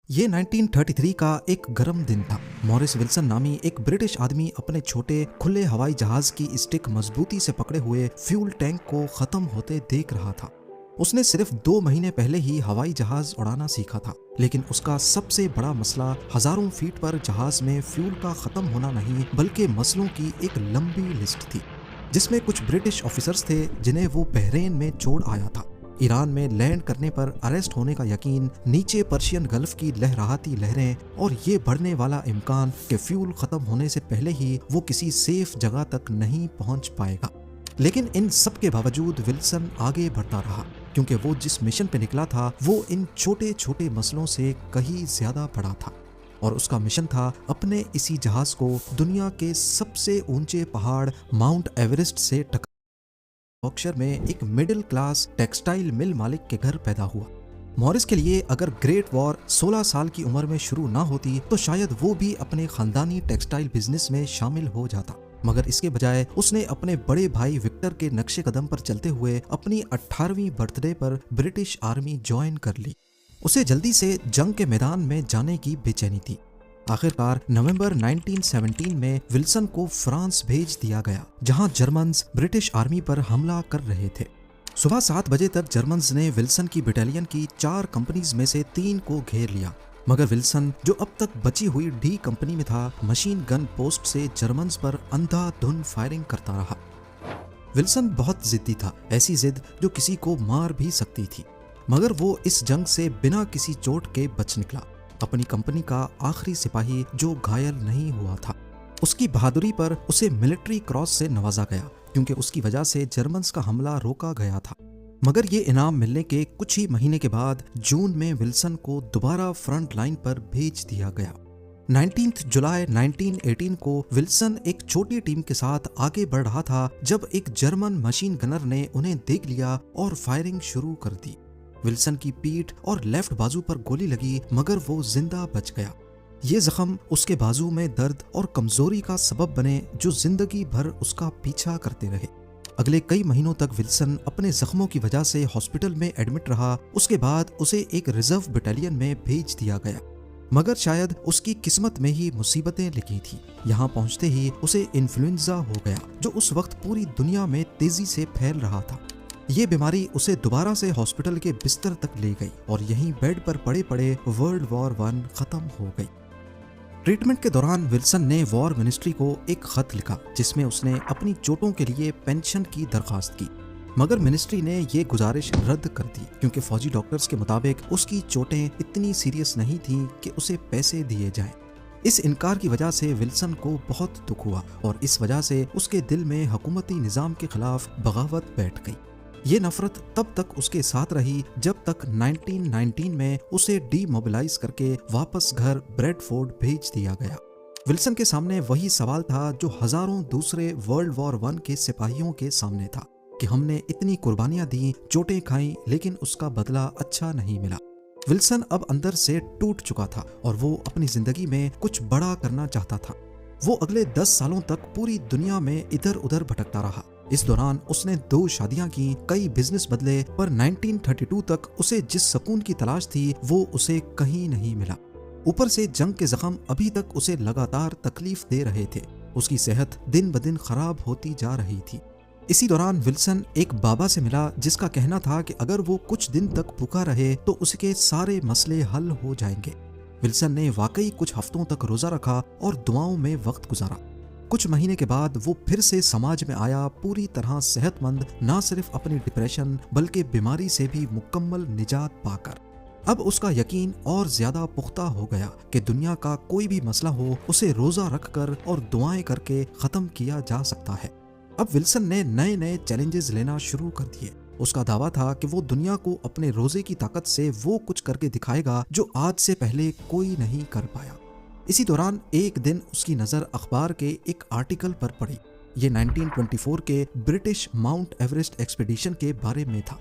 ये 1933 का एक गर्म दिन था। मॉरिस विल्सन नामी एक ब्रिटिश आदमी अपने छोटे खुले हवाई जहाज की स्टिक मजबूती से पकड़े हुए फ्यूल टैंक को खत्म होते देख रहा था। उसने सिर्फ 2 महीने पहले ही हवाई जहाज उड़ाना सीखा था, लेकिन उसका सबसे बड़ा मसला हजारों फीट पर जहाज में फ्यूल का खत्म होना नहीं बल्कि मसलों की एक लंबी लिस्ट थी, जिसमें कुछ ब्रिटिश ऑफिसर्स थे जिन्हें वो बहरेन में छोड़ आया था। ईरान में लैंड करने पर अरेस्ट होने का यकीन, नीचे पर्शियन गल्फ की लहराती लहरें और ये बढ़ने वाला इम्कान कि फ्यूल खत्म होने से पहले ही वो किसी सेफ जगह तक नहीं पहुंच पाएगा। लेकिन इन सब के बावजूद विल्सन आगे बढ़ता रहा, क्योंकि वो जिस मिशन पे निकला था वो इन छोटे छोटे मसलों से कहीं ज्यादा बड़ा था। और उसका मिशन था अपने इसी जहाज को दुनिया के सबसे ऊंचे पहाड़ माउंट एवरेस्ट से टक्कर। यॉर्कशायर में एक मिडिल क्लास टेक्सटाइल मिल मालिक के घर पैदा हुआ। मॉरिस के लिए अगर ग्रेट वॉर 16 साल की उम्र में शुरू ना होती तो शायद वो भी अपने खानदानी टेक्सटाइल बिजनेस में शामिल हो जाता, मगर इसके बजाय उसने अपने बड़े भाई विक्टर के नक्शे कदम पर चलते हुए अपनी 18वीं बर्थडे पर ब्रिटिश आर्मी ज्वाइन कर ली। उसे जल्दी से जंग के मैदान में जाने की बेचैनी थी। आखिरकार नवंबर 1917 में विल्सन को फ्रांस भेज दिया गया, जहां जर्मन्स ब्रिटिश आर्मी पर हमला कर रहे थे। सुबह 7 बजे तक जर्मन्स ने विल्सन की बटालियन की 4 कंपनीज में से 3 को घेर लिया, मगर विल्सन जो अब तक बची हुई डी कंपनी में था, मशीन गन पोस्ट से जर्मन्स पर अंधाधुंध फायरिंग करता रहा। विल्सन बहुत जिद्दी था, ऐसी जिद जो किसी को मार भी सकती थी, मगर वो इस जंग से बिना किसी चोट के बच निकला। अपनी कंपनी का आखिरी सिपाही जो घायल नहीं हुआ था, उसकी बहादुरी पर उसे मिलिट्री क्रॉस से नवाजा गया, क्योंकि उसकी वजह से जर्मन्स का हमला रोका गया था। मगर ये इनाम मिलने के कुछ ही महीने के बाद जून में विल्सन को दोबारा फ्रंट लाइन पर भेज दिया गया। 19 जुलाई 1918 को विल्सन एक छोटी टीम के साथ आगे बढ़ रहा था जब एक जर्मन मशीन गनर ने उन्हें देख लिया और फायरिंग शुरू कर दी। विल्सन की पीठ और लेफ्ट बाजू पर गोली लगी, मगर वो जिंदा बच गया। ये जख्म उसके बाजू में दर्द और कमजोरी का सबब बने जो जिंदगी भर उसका पीछा करते रहे। अगले कई महीनों तक विल्सन अपने जख्मों की वजह से हॉस्पिटल में एडमिट रहा। उसके बाद उसे एक रिजर्व बटालियन में भेज दिया गया, मगर शायद उसकी किस्मत में ही मुसीबतें लिखी थी। यहाँ पहुँचते ही उसे इन्फ्लुएंजा हो गया, जो उस वक्त पूरी दुनिया में तेजी से फैल रहा था। ये बीमारी उसे दोबारा से हॉस्पिटल के बिस्तर तक ले गई और यहीं बेड पर पड़े पड़े वर्ल्ड वॉर 1 खत्म हो गई। ट्रीटमेंट के दौरान विल्सन ने वॉर मिनिस्ट्री को एक खत लिखा, जिसमें उसने अपनी चोटों के लिए पेंशन की दरखास्त की, मगर मिनिस्ट्री ने ये गुजारिश रद्द कर दी, क्योंकि फौजी डॉक्टर्स के मुताबिक उसकी चोटें इतनी सीरियस नहीं थीं कि उसे पैसे दिए जाएं। इस इनकार की वजह से विल्सन को बहुत दुख हुआ और इस वजह से उसके दिल में हुकूमती निज़ाम के खिलाफ बगावत बैठ गई। ये नफरत तब तक उसके साथ रही जब तक 1919 में उसे डीमोबिलाइज करके वापस घर ब्रेडफोर्ड भेज दिया गया। विल्सन के सामने वही सवाल था जो हजारों दूसरे वर्ल्ड वॉर 1 के सिपाहियों के सामने था कि हमने इतनी कुर्बानियां दी, चोटें खाई, लेकिन उसका बदला अच्छा नहीं मिला। विल्सन अब अंदर से टूट चुका था और वो अपनी जिंदगी में कुछ बड़ा करना चाहता था। वो अगले 10 सालों तक पूरी दुनिया में इधर उधर भटकता रहा। इस दौरान उसने 2 शादियां की, कई बिजनेस बदले, पर 1932 तक उसे जिस सुकून की तलाश थी वो उसे कहीं नहीं मिला। ऊपर से जंग के जख्म अभी तक उसे लगातार तकलीफ दे रहे थे। उसकी सेहत दिन ब दिन खराब होती जा रही थी। इसी दौरान विल्सन एक बाबा से मिला, जिसका कहना था कि अगर वो कुछ दिन तक भूखा रहे तो उसके सारे मसले हल हो जाएंगे। विल्सन ने वाकई कुछ हफ्तों तक रोजा रखा और दुआओं में वक्त गुजारा। कुछ महीने के बाद वो फिर से समाज में आया, पूरी तरह सेहतमंद, ना सिर्फ अपनी डिप्रेशन बल्कि बीमारी से भी मुकम्मल निजात पाकर। अब उसका यकीन और ज्यादा पुख्ता हो गया कि दुनिया का कोई भी मसला हो उसे रोजा रखकर और दुआएं करके खत्म किया जा सकता है। अब विल्सन ने नए नए चैलेंजेस लेना शुरू कर दिए। उसका दावा था कि वो दुनिया को अपने रोजे की ताकत से वो कुछ करके दिखाएगा जो आज से पहले कोई नहीं कर पाया। इसी दौरान एक दिन उसकी नज़र अखबार के एक आर्टिकल पर पड़ी। ये 1924 के ब्रिटिश माउंट एवरेस्ट एक्सपीडिशन के बारे में था।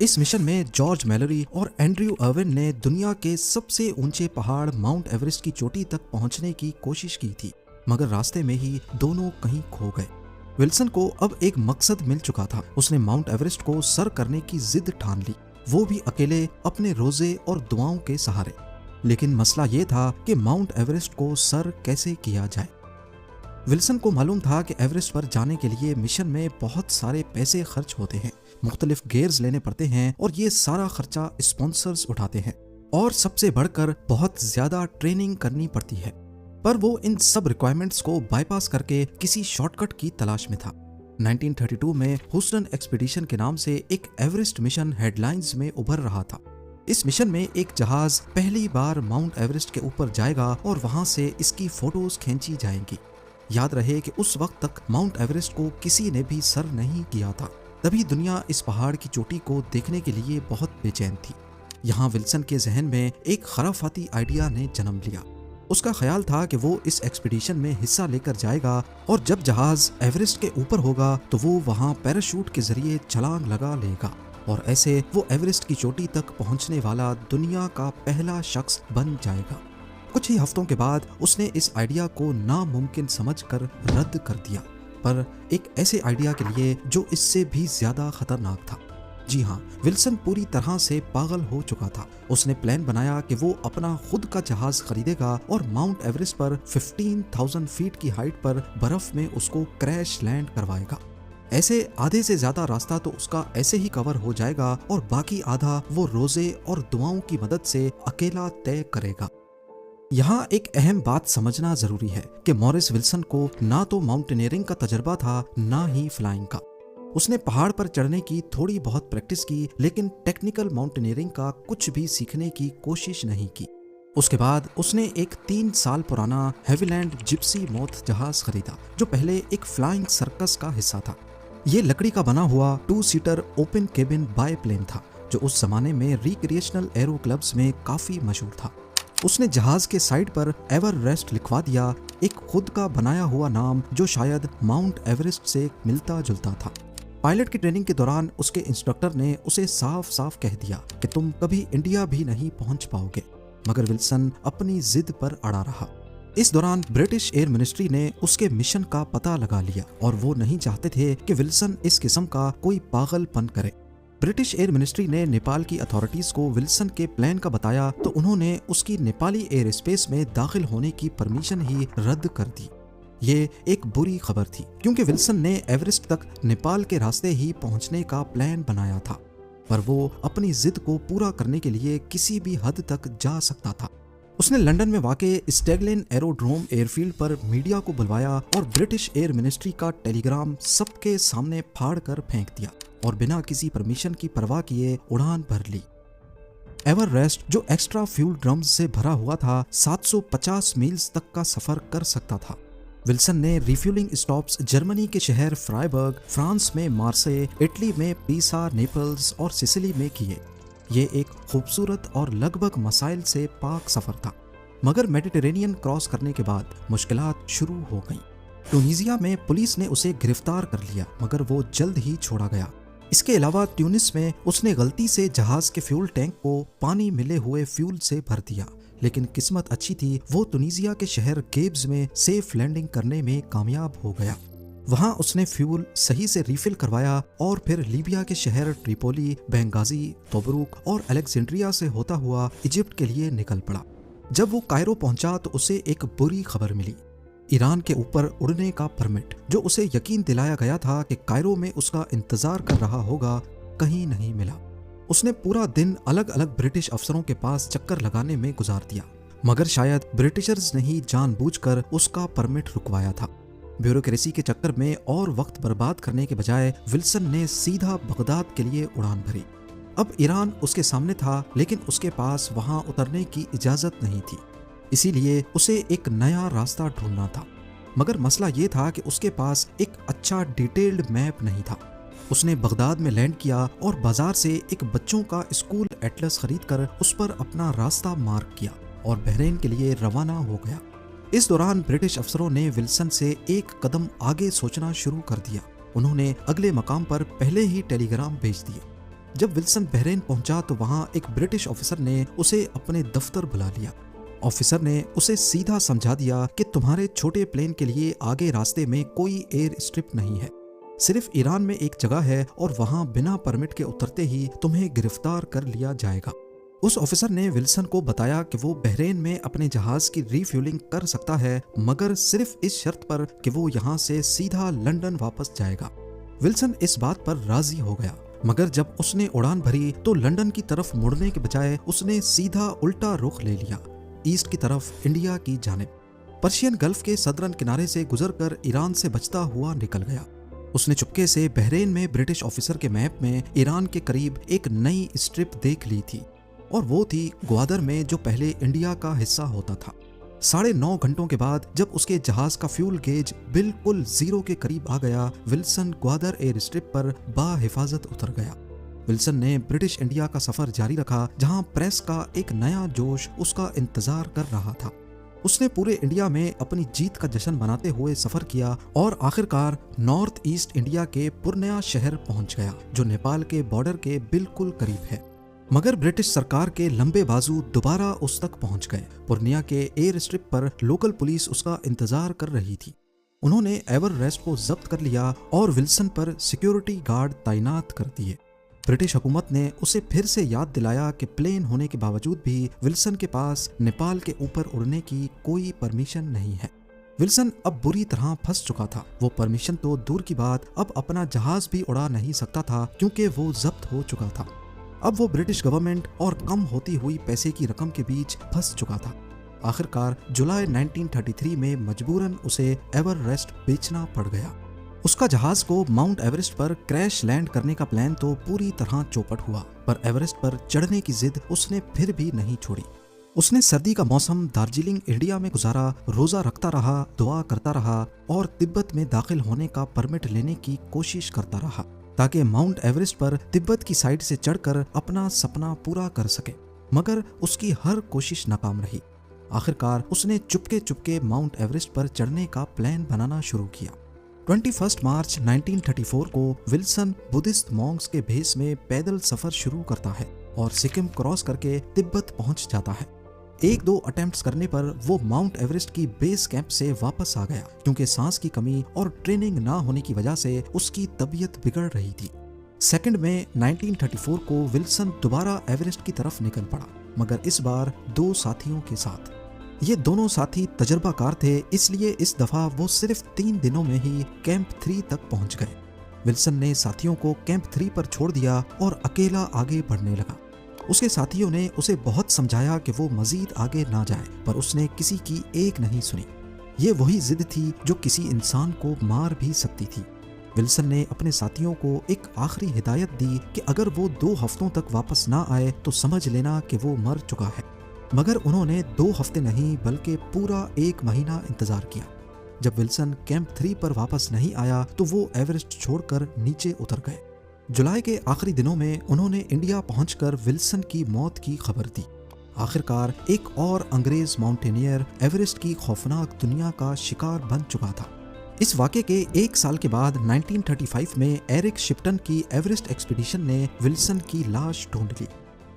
इस मिशन में जॉर्ज मैलरी और एंड्रयू अर्विन ने दुनिया के सबसे ऊंचे पहाड़ माउंट एवरेस्ट की चोटी तक पहुंचने की कोशिश की थी, मगर रास्ते में ही दोनों कहीं खो गए। विल्सन को अब एक मकसद मिल चुका था। उसने माउंट एवरेस्ट को सर करने की जिद ठान ली, वो भी अकेले अपने रोजे और दुआओं के सहारे। लेकिन मसला ये था कि माउंट एवरेस्ट को सर कैसे किया जाए। विल्सन को मालूम था कि एवरेस्ट पर जाने के लिए मिशन में बहुत सारे पैसे खर्च होते हैं, मुख्तलिफ गियर्स लेने पड़ते हैं और ये सारा खर्चा स्पॉन्सर्स उठाते हैं, और सबसे बढ़कर बहुत ज्यादा ट्रेनिंग करनी पड़ती है। पर वो इन सब रिक्वायरमेंट्स को बाईपास करके किसी शॉर्टकट की तलाश में था। 1932 में ह्यूस्टन एक्सपीडिशन के नाम से एक एवरेस्ट मिशन हेडलाइंस में उभर रहा था। इस मिशन में एक जहाज पहली बार माउंट एवरेस्ट के ऊपर जाएगा और वहां से इसकी फोटोज खींची जाएंगी। याद रहे कि उस वक्त तक माउंट एवरेस्ट को किसी ने भी सर नहीं किया था, तभी दुनिया इस पहाड़ की चोटी को देखने के लिए बहुत बेचैन थी। यहाँ विल्सन के जहन में एक खराफाती आइडिया ने जन्म लिया। उसका ख्याल था कि वो इस एक्सपीडिशन में हिस्सा लेकर जाएगा और जब जहाज एवरेस्ट के ऊपर होगा तो वो वहाँ पैराशूट के जरिए छलांग लगा लेगा और ऐसे वो एवरेस्ट की चोटी तक पहुँचने वाला दुनिया का पहला शख्स बन जाएगा। कुछ ही हफ्तों के बाद उसने इस आइडिया को नामुमकिन समझकर रद्द कर दिया, पर एक ऐसे आइडिया के लिए जो इससे भी ज्यादा खतरनाक था। जी हाँ, विल्सन पूरी तरह से पागल हो चुका था। उसने प्लान बनाया कि वो अपना खुद का जहाज खरीदेगा और माउंट एवरेस्ट पर 15,000 फीट की हाइट पर बर्फ में उसको क्रैश लैंड करवाएगा। ऐसे आधे से ज्यादा रास्ता तो उसका ऐसे ही कवर हो जाएगा और बाकी आधा वो रोजे और दुआओं की मदद से अकेला तय करेगा। यहाँ एक अहम बात समझना जरूरी है कि मॉरिस विल्सन को ना तो माउंटेनियरिंग का तजर्बा था ना ही फ्लाइंग का। उसने पहाड़ पर चढ़ने की थोड़ी बहुत प्रैक्टिस की, लेकिन टेक्निकल माउंटेनियरिंग का कुछ भी सीखने की कोशिश नहीं की। उसके बाद उसने एक 3 साल पुराना हेवीलैंड जिप्सी मोथ जहाज खरीदा, जो पहले एक फ्लाइंग सर्कस का हिस्सा था। ये लकड़ी का बना हुआ 2 सीटर ओपन केबिन बायप्लेन था, जो उस जमाने में रिक्रिएशनल एरो क्लब्स में काफी मशहूर था। उसने जहाज के साइड पर एवरेस्ट लिखवा दिया, एक खुद का बनाया हुआ नाम जो शायद माउंट एवरेस्ट से मिलता जुलता था। पायलट की ट्रेनिंग के दौरान उसके इंस्ट्रक्टर ने उसे साफ साफ कह दिया कि तुम कभी इंडिया भी नहीं पहुंच पाओगे, मगर विल्सन अपनी जिद पर अड़ा रहा। इस दौरान ब्रिटिश एयर मिनिस्ट्री ने उसके मिशन का पता लगा लिया और वो नहीं चाहते थे कि विल्सन इस किस्म का कोई पागलपन करे। ब्रिटिश एयर मिनिस्ट्री ने नेपाल की अथॉरिटीज को विल्सन के प्लान का बताया तो उन्होंने उसकी नेपाली एयर स्पेस में दाखिल होने की परमिशन ही रद्द कर दी। ये एक बुरी खबर थी, क्योंकि विल्सन ने एवरेस्ट तक नेपाल के रास्ते ही पहुंचने का प्लान बनाया था, पर वो अपनी जिद को पूरा करने के लिए किसी भी हद तक जा सकता था। उसने लंदन में वाक़े स्टैगलेन एरोड्रोम एयरफील्ड पर मीडिया को बुलवाया और ब्रिटिश एयर मिनिस्ट्री का टेलीग्राम सबके सामने फाड़ कर फेंक दिया और बिना किसी परमिशन की परवाह किए उड़ान भर ली। एवरेस्ट, जो एक्स्ट्रा फ्यूल ड्रम्स से भरा हुआ था, 750 मील्स तक का सफर कर सकता था। विल्सन ने रिफ्यूलिंग स्टॉप्स जर्मनी के शहर फ्राइबर्ग, फ्रांस में मार्से, इटली में पीसा, नेपल्स और सिसिली में किए। ये एक खूबसूरत और लगभग मसाइल से पाक सफर था, मगर मेडिटेरेनियन क्रॉस करने के बाद मुश्किलात शुरू हो गईं। ट्यूनीसिया में पुलिस ने उसे गिरफ्तार कर लिया, मगर वो जल्द ही छोड़ा गया। इसके अलावा ट्यूनिस में उसने गलती से जहाज के फ्यूल टैंक को पानी मिले हुए फ्यूल से भर दिया, लेकिन किस्मत अच्छी थी, वो तुनीजिया के शहर गेब्स में सेफ लैंडिंग करने में कामयाब हो गया। वहां उसने फ्यूल सही से रिफिल करवाया और फिर लीबिया के शहर ट्रिपोली, बेंगाजी, तोब्रुक और अलेक्जेंड्रिया से होता हुआ इजिप्ट के लिए निकल पड़ा। जब वो कायरो पहुंचा तो उसे एक बुरी खबर मिली। ईरान के ऊपर उड़ने का परमिट, जो उसे यकीन दिलाया गया था कि कायरो में उसका इंतजार कर रहा होगा, कहीं नहीं मिला। उसने पूरा दिन अलग अलग ब्रिटिश अफसरों के पास चक्कर लगाने में गुजार दिया, मगर शायद ब्रिटिशर्स ने ही जानबूझकर उसका परमिट रुकवाया था। ब्यूरोक्रेसी के चक्कर में और वक्त बर्बाद करने के बजाय विल्सन ने सीधा बगदाद के लिए उड़ान भरी। अब ईरान उसके सामने था, लेकिन उसके पास वहां उतरने की इजाजत नहीं थी, इसीलिए उसे एक नया रास्ता ढूंढना था। मगर मसला ये था कि उसके पास एक अच्छा डिटेल्ड मैप नहीं था। उसने बगदाद में लैंड किया और बाजार से एक बच्चों का स्कूल एटलस खरीदकर उस पर अपना रास्ता मार्क किया और बहरीन के लिए रवाना हो गया। इस दौरान ब्रिटिश अफसरों ने विल्सन से एक कदम आगे सोचना शुरू कर दिया। उन्होंने अगले मकाम पर पहले ही टेलीग्राम भेज दिए। जब विल्सन बहरीन पहुंचा तो वहां एक ब्रिटिश ऑफिसर ने उसे अपने दफ्तर बुला लिया। ऑफिसर ने उसे सीधा समझा दिया कि तुम्हारे छोटे प्लेन के लिए आगे रास्ते में कोई एयर स्ट्रिप नहीं है, सिर्फ ईरान में एक जगह है और वहां बिना परमिट के उतरते ही तुम्हें गिरफ्तार कर लिया जाएगा। उस ऑफिसर ने विल्सन को बताया कि वो बहरेन में अपने जहाज की रीफ्यूलिंग कर सकता है, मगर सिर्फ इस शर्त पर कि वो यहाँ से सीधा लंदन वापस जाएगा। विल्सन इस बात पर राजी हो गया, मगर जब उसने उड़ान भरी तो लंदन की तरफ मुड़ने के बजाय उसने सीधा उल्टा रुख ले लिया, ईस्ट की तरफ, इंडिया की जानिब। पर्शियन गल्फ के सदरन किनारे से गुजरकर ईरान से बचता हुआ निकल गया। उसने चुपके से बहरेन में ब्रिटिश ऑफिसर के मैप में ईरान के करीब एक नई स्ट्रिप देख ली थी, और वो थी ग्वादर में, जो पहले इंडिया का हिस्सा होता था। 9.5 घंटों के बाद जब उसके जहाज का फ्यूल गेज बिल्कुल जीरो के करीब आ गया, विल्सन ग्वादर एयर स्ट्रिप पर बाहिफाजत उतर गया। विल्सन ने ब्रिटिश इंडिया का सफर जारी रखा, जहां प्रेस का एक नया जोश उसका इंतजार कर रहा था। उसने पूरे इंडिया में अपनी जीत का जश्न मनाते हुए सफर किया और आखिरकार नॉर्थ ईस्ट इंडिया के पूर्णिया शहर पहुंच गया, जो नेपाल के बॉर्डर के बिल्कुल करीब है। मगर ब्रिटिश सरकार के लंबे बाजू दोबारा उस तक पहुंच गए। पूर्णिया के एयर स्ट्रिप पर लोकल पुलिस उसका इंतजार कर रही थी। उन्होंने एवररेस्ट को जब्त कर लिया और विल्सन पर सिक्योरिटी गार्ड तैनात कर दिए। ब्रिटिश हुकूमत ने उसे फिर से याद दिलाया कि प्लेन होने के बावजूद भी विल्सन के पास नेपाल के ऊपर उड़ने की कोई परमिशन नहीं है। विल्सन अब बुरी तरह फंस चुका था। वो परमिशन तो दूर की बात, अब अपना जहाज भी उड़ा नहीं सकता था, क्योंकि वो जब्त हो चुका था। अब वो ब्रिटिश गवर्नमेंट और कम होती हुई पैसे की रकम के बीच फंस चुका था। आखिरकार जुलाई 1933 में मजबूरन उसे एवररेस्ट बेचना पड़ गया। उसका जहाज को माउंट एवरेस्ट पर क्रैश लैंड करने का प्लान तो पूरी तरह चौपट हुआ, पर एवरेस्ट पर चढ़ने की जिद उसने फिर भी नहीं छोड़ी। उसने सर्दी का मौसम दार्जिलिंग इंडिया में गुजारा, रोजा रखता रहा, दुआ करता रहा और तिब्बत में दाखिल होने का परमिट लेने की कोशिश करता रहा, ताकि माउंट एवरेस्ट पर तिब्बत की साइड से चढ़कर अपना सपना पूरा कर सके। मगर उसकी हर कोशिश नाकाम रही। आखिरकार उसने चुपके चुपके माउंट एवरेस्ट पर चढ़ने का प्लान बनाना शुरू किया। 21 मार्च 1934 को विल्सन बुद्धिस्ट मॉन्क्स के भेष में पैदल सफर शुरू करता है और सिक्किम क्रॉस करके तिब्बत पहुंच जाता है। 1-2 अटेम्प्ट्स करने पर वो माउंट एवरेस्ट की बेस कैंप से वापस आ गया, क्योंकि सांस की कमी और ट्रेनिंग ना होने की वजह से उसकी तबीयत बिगड़ रही थी। 2 मई 1934 को विल्सन दोबारा एवरेस्ट की तरफ निकल पड़ा, मगर इस बार 2 साथियों के साथ। ये दोनों साथी तजर्बाकार थे, इसलिए इस दफा वो सिर्फ 3 दिनों में ही कैंप 3 तक पहुंच गए। विल्सन ने साथियों को कैंप 3 पर छोड़ दिया और अकेला आगे बढ़ने लगा। उसके साथियों ने उसे बहुत समझाया कि वो मजीद आगे ना जाए, पर उसने किसी की एक नहीं सुनी। ये वही जिद थी जो किसी इंसान को मार भी सकती थी। विल्सन ने अपने साथियों को एक आखिरी हिदायत दी कि अगर वो 2 हफ्तों तक वापस ना आए तो समझ लेना कि वो मर चुका है। मगर उन्होंने 2 हफ्ते नहीं बल्कि पूरा 1 महीना इंतजार किया। जब विल्सन कैंप 3 पर वापस नहीं आया तो वो एवरेस्ट छोड़कर नीचे उतर गए। जुलाई के आखिरी दिनों में उन्होंने इंडिया पहुंचकर विल्सन की मौत की खबर दी। आखिरकार एक और अंग्रेज माउंटेनियर एवरेस्ट की खौफनाक दुनिया का शिकार बन चुका था। इस वाक़े के 1 साल के बाद 1935 में एरिक शिप्टन की एवरेस्ट एक्सपीडिशन ने विल्सन की लाश ढूंढ ली।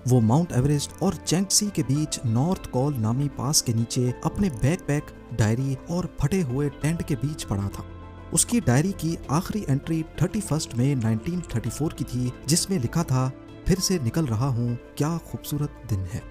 वो माउंट एवरेस्ट और चैंगसी के बीच नॉर्थ कॉल नामी पास के नीचे अपने बैकपैक, डायरी और फटे हुए टेंट के बीच पड़ा था। उसकी डायरी की आखिरी एंट्री 31 मई 1934 की थी, जिसमें लिखा था, फिर से निकल रहा हूँ, क्या खूबसूरत दिन है।